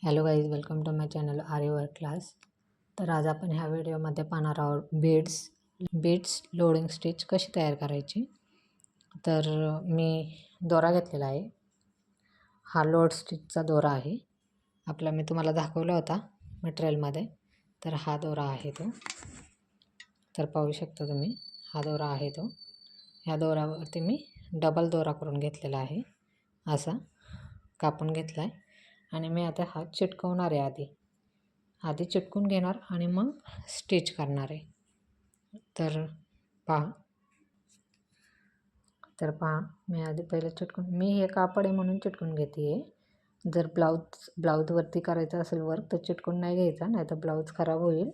Hello guys, welcome to my channel Arya work class. तर आज आपण ह्या व्हिडिओमध्ये पाहणार आहोत बीड्स लोडिंग स्टिच कशी तयार करायची. तर मी दोरा घेतलेला आहे. हा लोड स्टिचचा दोरा आहे. मी तुम्हाला दाखवला होता मटेरियलमध्ये. तर हा दोरा आहे तो. तर पाहू शकता तुम्ही, हा दोरा आहे तो. ह्या दोऱ्यावरती मी डबल दोरा करून घेतलेला आहे. असा कापून घेतला आहे आणि मी आता हा चिटकवणार आहे. आधी चिटकून घेणार आणि मग स्टिच करणार आहे. तर पहा मी आधी पहिले चिटकून, मी हे कापड आहे म्हणून चिटकून घेते आहे. जर ब्लाऊजवरती करायचं असेल वर्क तर चिटकून नाही घ्यायचा, नाही तर ब्लाऊज खराब होईल.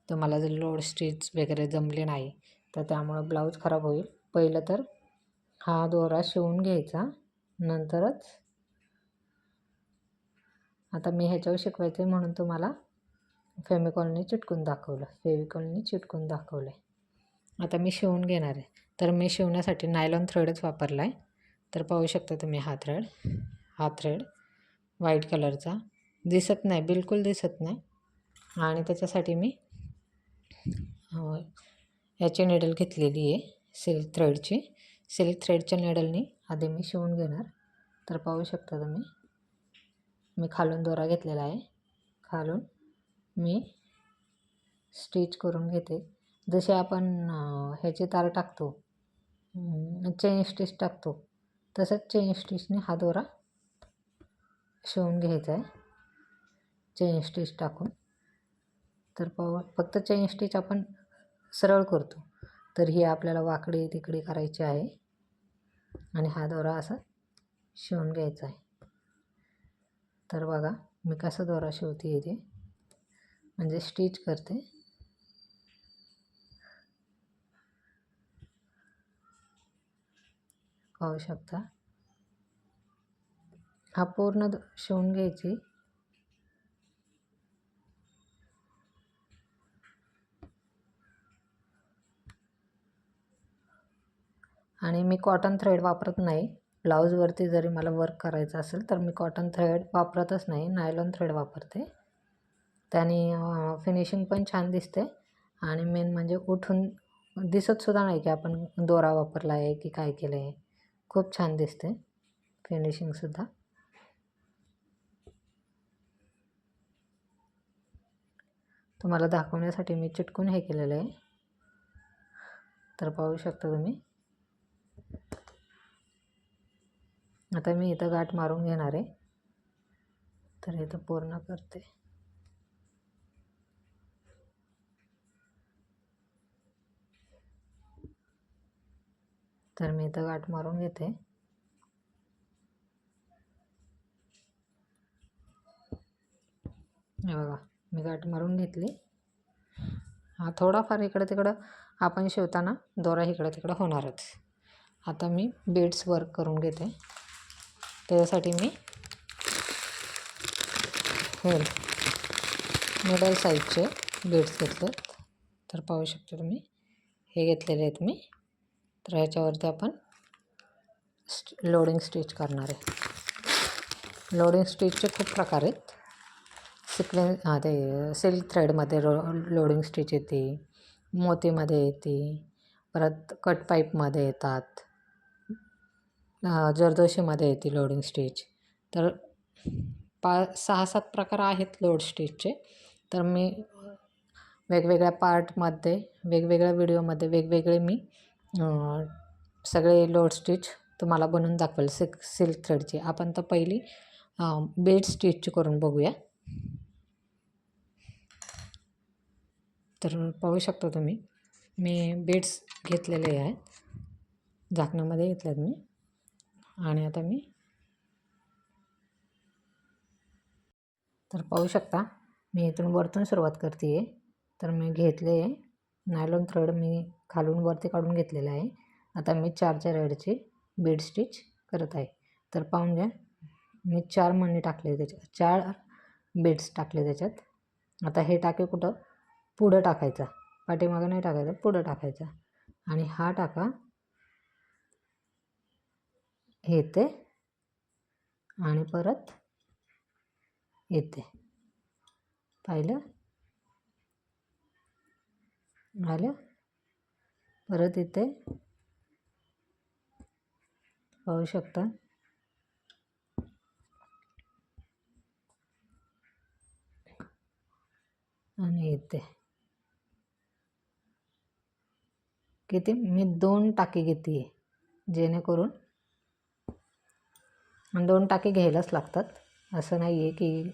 तुम्हाला जर लोड स्टिच वगैरे जमले नाही तर त्यामुळं ब्लाऊज खराब होईल. पहिलं तर हा दोरा शिवून घ्यायचा, नंतरच आता मी ह्याच्यावर शिकवायचं आहे म्हणून तुम्हाला फेविकॉलने चिटकून दाखवलं. आता मी शिवून घेणार आहे. तर मी शिवण्यासाठी नायलॉन थ्रेडच वापरला आहे. तर पाहू शकता तुम्ही हा थ्रेड व्हाईट कलरचा दिसत नाही, बिलकुल दिसत नाही. आणि त्याच्यासाठी मी याची नेडल घेतलेली आहे, सिल्क थ्रेडच्या नेडलनी आधी मी शिवून घेणार. तर पाहू शकता तुम्ही, मी खालून दोरा घेतलेला आहे. खालून मी स्टिच करून घेते. जसे आपण ह्याची तार टाकतो, चेन स्टिच टाकतो, तसंच चेन स्टिचने हा दोरा शिवून घ्यायचा आहे, चेन स्टिच टाकून. तर फक्त चेन स्टिच आपण सरळ करतो, तर ही आपल्याला वाकडी तिकडी करायची आहे आणि हा दोरा असा शिवून घ्यायचा आहे. तर बघा मी कसा दोरा शिवते इथे, म्हणजे स्टिच करते. पाहू शकता, हा पूर्ण शिवून घ्यायची. आणि मी कॉटन थ्रेड वापरत नाही. ब्लाऊजवरती जरी मला वर्क करायचं असेल तर मी कॉटन थ्रेड वापरतच नाही, नायलॉन थ्रेड वापरते. त्याने फिनिशिंग पण छान दिसते आणि मेन म्हणजे उठून दिसतसुद्धा नाही की आपण दोरा वापरला आहे की काय केलं आहे. खूप छान दिसते फिनिशिंगसुद्धा. तुम्हाला दाखवण्यासाठी मी चिटकून हे केलेलं आहे. तर पाहू शकता तुम्ही. आता मी इथं गाठ मारून घेणार आहे. तर इथं पूर्ण करते. तर मी इथं गाठ मारून घेते. हे बघा, मी गाठ मारून घेतली. हा थोडाफार इकडं तिकडं आपण शिवताना दोरा इकडं तिकडं होणारच. आता मी बीड्स वर्क करून घेते. त्याच्यासाठी मी हे मिडल साईजचे बीड्स घेतलेत. तर पाहू शकता तुम्ही, हे घेतलेले आहेत मी. तर ह्याच्यावरती आपण लोडिंग स्टिच करणार आहे. लोडिंग स्टिचचे खूप प्रकार आहेत. ते सिल्क थ्रेडमध्ये लोडिंग स्टिच येते, मोतीमध्ये येते, परत कट पाईपमध्ये येतात, जरदोशीमध्ये येते लोडिंग स्टिच. तर 6-7 प्रकार आहेत लोड स्टिचचे. तर मी वेगवेगळ्या पार्टमध्ये, वेगवेगळ्या व्हिडिओमध्ये वेगवेगळे मी सगळे लोड स्टिच तुम्हाला बनवून दाखवेल. सिल्क थ्रेडची आपण तर पहिली बीड स्टिच करून बघूया. तर पाहू शकता तुम्ही, मी बीड्स घेतलेले आहेत, झाकणामध्ये घेतल्यात मी. आणि आता मी तर पाहू शकता, मी इथून वरतून सुरुवात करते आहे. तर मी घेतले नायलॉन थ्रेड, मी खालून वरती काढून घेतलेला आहे. आता मी 4 रेडची बीड स्टिच करत आहे. तर पाहून घ्या, मी 4 मणी टाकले, त्याच्यात 4 बीड्स टाकले त्याच्यात. आता हे टाके कुठं पुढं टाकायचा, पाठीमागं नाही टाकायचा, पुढं टाकायचा. आणि हा टाका हे ते, आणि परत येते. पाहिलं? आलं? परत इथे पाहू शकता. आणि इथे किती मी 2 टाकी घेते आहे, जेणेकरून 2 टाकी घ्यायलाच लागतात, असं नाही आहे की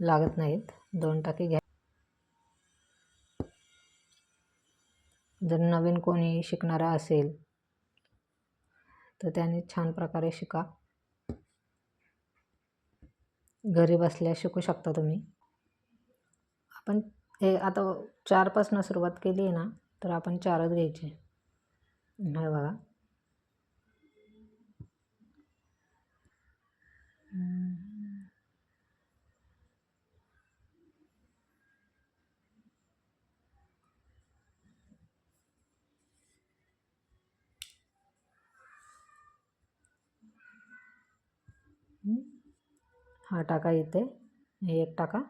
लागत नाहीत. 2 टाकी घ्या. जर नवीन कोणी शिकणारा असेल तर त्याने छान प्रकारे शिका. घरी बसल्या शिकू शकता तुम्ही. आपण हे आता 4पासून सुरुवात केली आहे ना, तर आपण 4च घ्यायचे. हे बघा. हा टाका इथे, हे एक टाका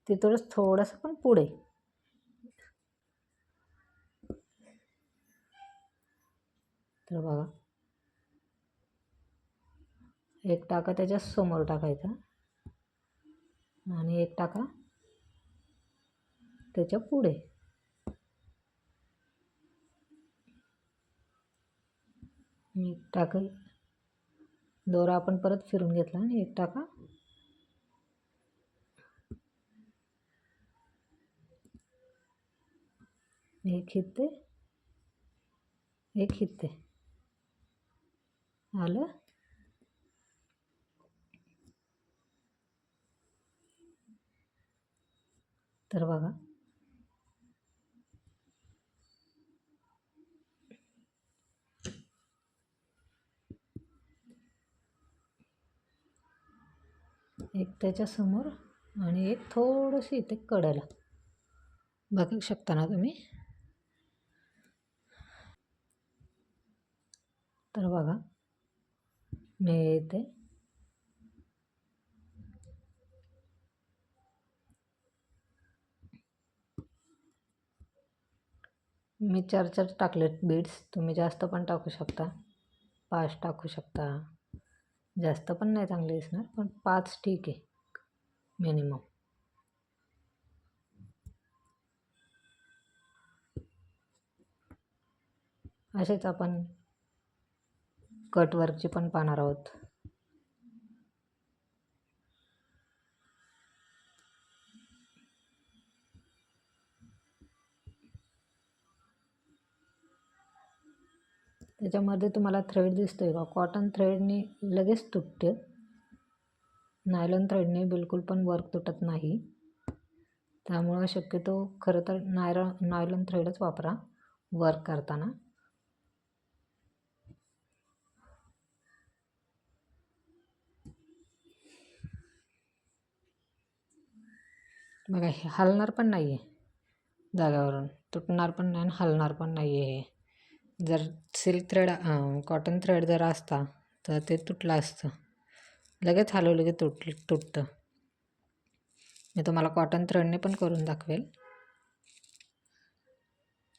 तिथूनच थोडंसं पण पुढे. तर बघा, एक टाका त्याच्या समोर टाकायचा आणि एक टाका त्याच्या पुढे. एक टाका दोरा आपण परत फिरून घेतला आणि एक टाका एक इथे, एक इथे. आलं? तर बघा, एक त्याच्या समोर आणि एक थोडंसं इथे कडेला. बघू शकता ना तुम्ही? तर बघा, मी इथे मी 4 टाकलेत बीड्स. तुम्ही जास्त पण टाकू शकता, 5 टाकू शकता. जास्त पण नाही चांगले दिसणार, पण 5 ठीक आहे मिनिमम. असेच आपण कटवर्कची पण पाहणार आहोत. त्याच्यामध्ये तुम्हाला थ्रेड दिसतोय का? कॉटन थ्रेडने लगेच तुटते. नायलॉन थ्रेडने बिलकुल पण वर्क तुटत नाही. त्यामुळं शक्यतो खरं तर नायलॉन थ्रेडच वापरा वर्क करताना. बघा, हे हलणार पण नाही आहे जाग्यावरून, तुटणार पण नाही आणि हलणार पण नाही आहे. हे जर सिल्क थ्रेड कॉटन थ्रेड जर असता तर ते तुटलं असतं. लगेच हलवलं की तुटतं. मी तुम्हाला कॉटन थ्रेडने पण करून दाखवेल,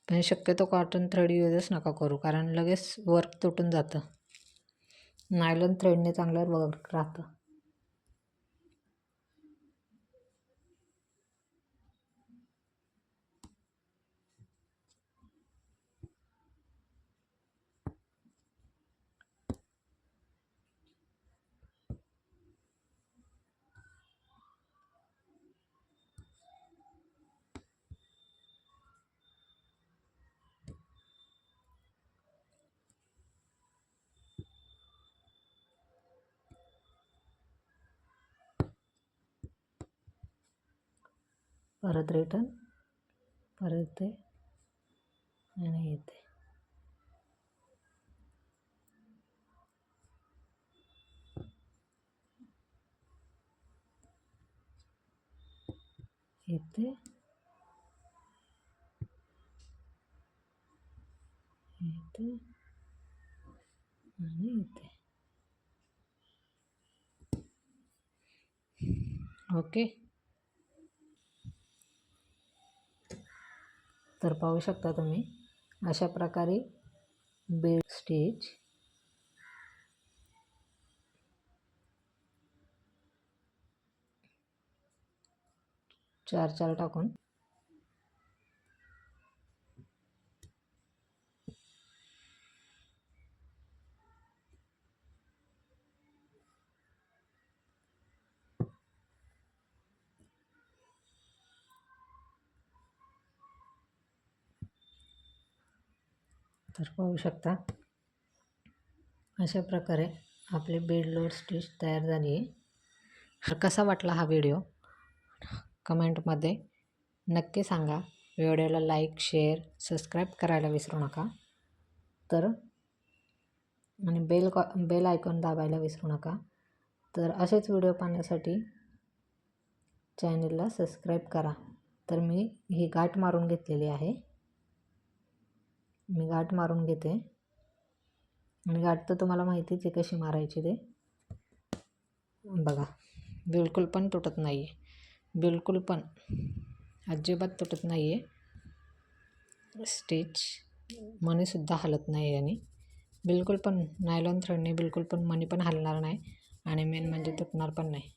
पण शक्यतो कॉटन थ्रेड यूजच नका करू, कारण लगेच वर्क तुटून जातं. नायलॉन थ्रेडने चांगलं वर्क राहतं. परत रिटर्न, परत ते आणि येते. इथे इथे आणि इथे. ओके. तर पाहू शकता तुम्ही अशा प्रकारे बेड स्टिच चार टाकून तर पाहू शकता अशा प्रकारे आपले बेड लोड स्टिच तयार झाली आहे. तर कसा वाटला हा व्हिडिओ कमेंटमध्ये नक्की सांगा. व्हिडिओला लाईक शेअर सबस्क्राईब करायला विसरू नका. तर आणि बेल आयकॉन दाबायला विसरू नका. तर असेच व्हिडिओ पाहण्यासाठी चॅनलला सबस्क्राईब करा. तर मी ही गाठ मारून घेतलेली आहे. मी गाठ मारून घेते आणि गाठ तर तुम्हाला माहितीच आहे कशी मारायची ते. बघा बिलकुल पण तुटत नाही आहे, बिलकुल पण अजिबात तुटत नाही आहे. स्टिच मणीसुद्धा हलत नाही आणि बिलकुल पण नायलॉन थ्रेडने बिलकुल पण मणी पण हलणार नाही आणि मेन म्हणजे तुटणार पण नाही.